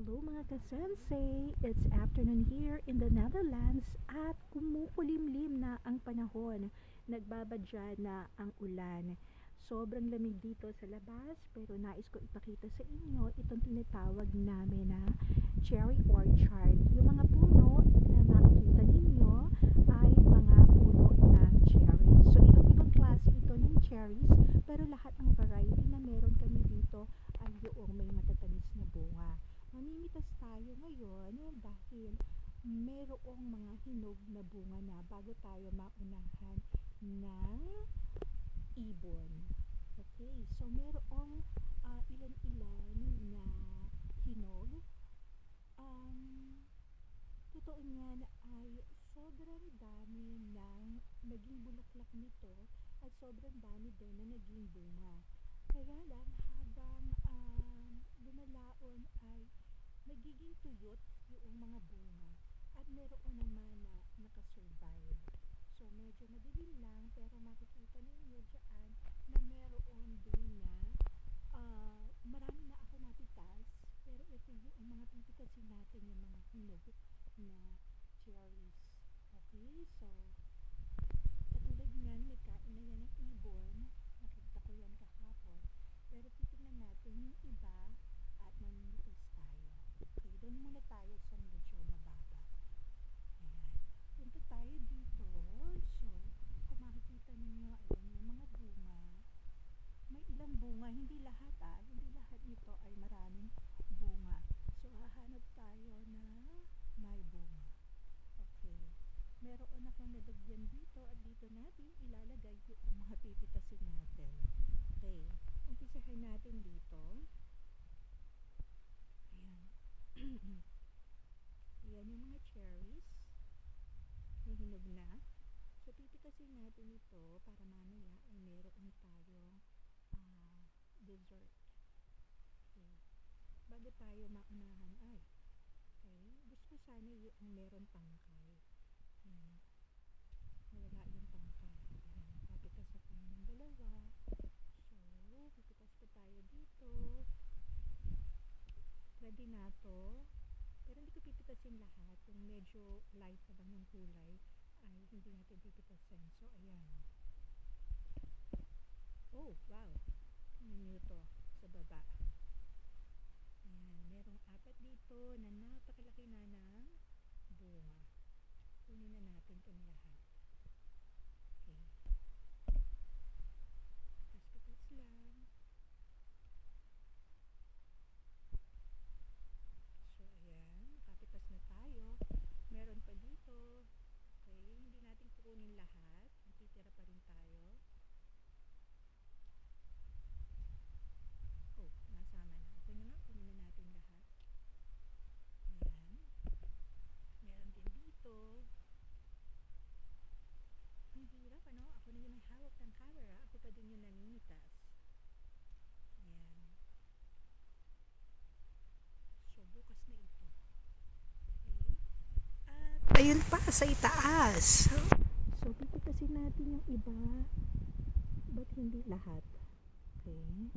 Hello mga ka-sensei! It's afternoon here in the Netherlands at kumukulimlim na ang panahon. Nagbabadya na ang ulan. Sobrang lamig dito sa labas pero nais ko ipakita sa inyo itong tinatawag namin na cherry orchard. Yung mga puno na makikita ninyo ay mga puno ng cherries. So iba't ibang klase ito ng cherries pero lahat ng variety na meron kami dito ay yung may matatamis na bunga. Mamimitas tayo ngayon dahil merong mga hinog na bunga na bago tayo maunahan ng ibon. Okay, so merong ilan-ilan na hinog. Totoo niyan ay sobrang dami ng naging bulaklak nito at sobrang dami din na naging bunga. Kaya lang habang lumalaon ay nagiging tuyot yung mga bunga at meron naman na nakasurvive. So medyo madilim lang pero makikita ninyo dyan na meron din na marami na ako napitas pero ito yung mga pipitasin natin yung mga hinog na cherries. Okay, so katulad niyan may kain na yan ng ibon. Nakita ko yan kahapon. Pero titignan natin yung iba at mamimitas tayo. Okay, doon muna tayo sa medyo mababa. Ayan. Punta tayo dito. So, kung makikita ninyo, ayan yung mga bunga. May ilang bunga, hindi lahat hindi lahat nito ay maraming bunga. So, hahanap tayo na may bunga. Okay. Meron akong nalagyan dito at dito natin ilalagay yung mga pipitasin natin. Okay. Umpisahan natin dito. Ayan. Ayan yung mga cherries. May hinog na. So, pipitasin natin ito para mamaya ay meron tayong dessert. Okay. Bago tayo maunahan ay. Okay. Gusto ko sana yung meron tangkay. Ayan. Wala yung tangkay. Ayan. Papitas ako ng dalawa. So, pipitas pa tayo dito. Ready na to. Pero hindi ko pipitasin lahat. Yung medyo light na lang yung kulay ay hindi natin pipitasin. So, ayan. Oh, wow. Tingnan nyo to sa baba. Ayan. Merong apat dito na napakalaki na ng bunga. Kunin na natin itong lahat. Okay. Pitas-pitas lang. So, ayan. Kapitas na tayo. Meron pa dito. Okay. Hindi natin kukunin lahat. Titira pa rin tayo. Oh, nasama na. Okay na nga. Kunin na natin lahat. Ayan. Meron din dito. Ang hirap, ano? Ako na yung may hawak ng camera. Ako pa din yung namimitas. Ayan. So, bukas na ito. Okay. At ayun pa, sa itaas. So, pipitasin natin yung iba. Ba't hindi lahat? Okay.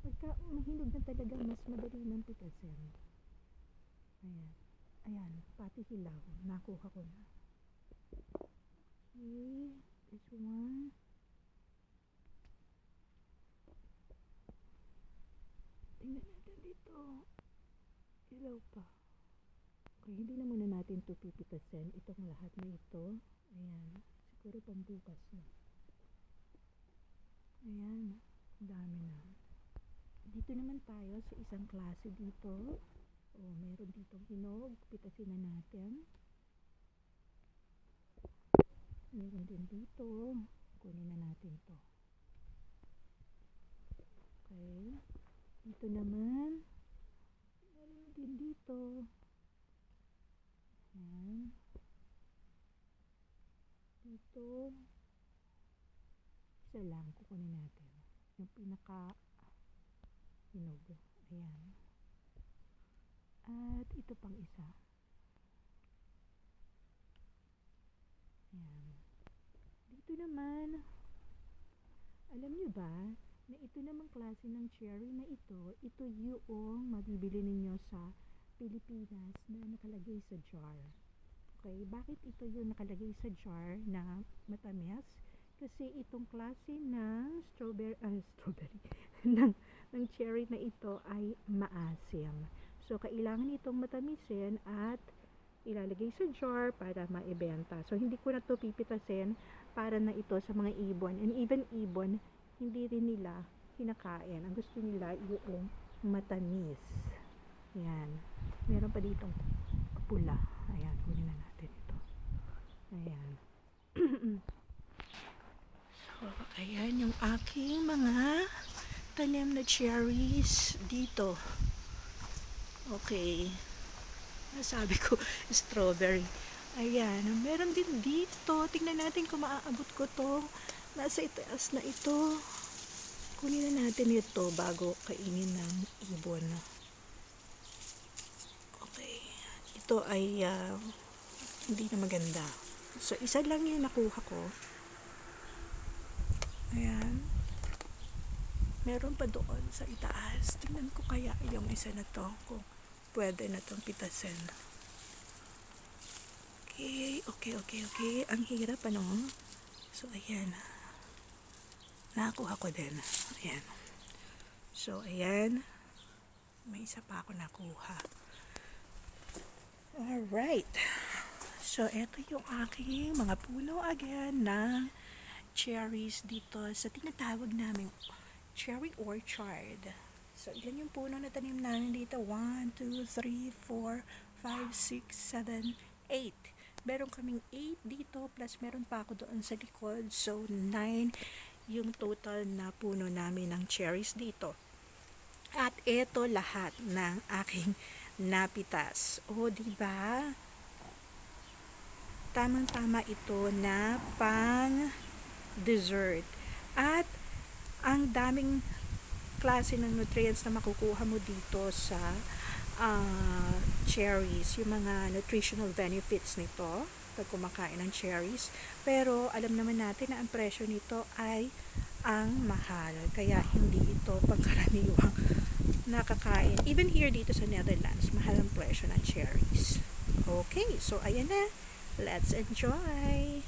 Pagka mahinog na talaga, mas madali nang pitasin. Ayan. Ayan. Pati hilaw. Nakuha ko na. Okay. This one. Tingnan natin dito. Hilaw pa. Okay, hindi na muna natin ito pipitasin. Itong lahat na ito. Ayan. Siguro pambukas na. Ayan. Dami na. Dito naman tayo sa isang klase dito. Oh, meron ditong hinog. Pitasin na natin. Meron din dito. Kunin na natin to. Okay. Dito naman. Meron din dito. Ayan. Dito. Isa lang. Kukunin natin. Yung pinaka hinog. Ayan. At ito pang isa. Ayan. Dito naman, alam nyo ba, na ito namang klase ng cherry na ito yung mabibili ninyo sa Pilipinas na nakalagay sa jar. Okay, bakit ito yung nakalagay sa jar na matamis? Kasi itong klase ng strawberry ng cherry na ito ay maasim. So, kailangan itong matamisin at ilalagay sa jar para maibenta. So, hindi ko na ito pipitasin para na ito sa mga ibon. And even ibon, hindi rin nila kinakain. Ang gusto nila yung matamis. Yan. Meron pa ditong pula. Ayan, kunin na natin ito. Ayan. So, ayan yung aking mga tanim na cherries dito. Okay. Sabi ko, strawberry. Ayan. Meron din dito. Tingnan natin kung maaabot ko to. Nasa itaas na ito. Kunin na natin ito bago kainin ng ibon. Okay. Ito ay hindi na maganda. So, isa lang yung nakuha ko. Ayan. Meron pa doon sa itaas. Tingnan ko kaya yung isa na to kung pwede na itong pitasin. Okay. Ang hirap, ano? So, ayan. Nakuha ko din. Ayan. So, ayan. May isa pa ako nakuha. Alright. So, eto yung aking mga puno again ng cherries dito sa tinatawag namin cherry orchard. So, ilan yung puno na tanim namin dito? 1, 2, 3, 4, 5, 6, 7, 8. Meron kaming 8 dito plus meron pa ako doon sa likod. So, 9 yung total na puno namin ng cherries dito. At ito lahat ng aking napitas. O, diba? Tamang-tama ito na pang dessert. At ang daming klase ng nutrients na makukuha mo dito sa cherries, yung mga nutritional benefits nito pag kumakain ng cherries. Pero alam naman natin na ang presyo nito ay ang mahal, kaya hindi ito pangkaraniwang nakakain. Even here dito sa Netherlands, mahal ang presyo ng cherries. Okay, so ayan na, let's enjoy!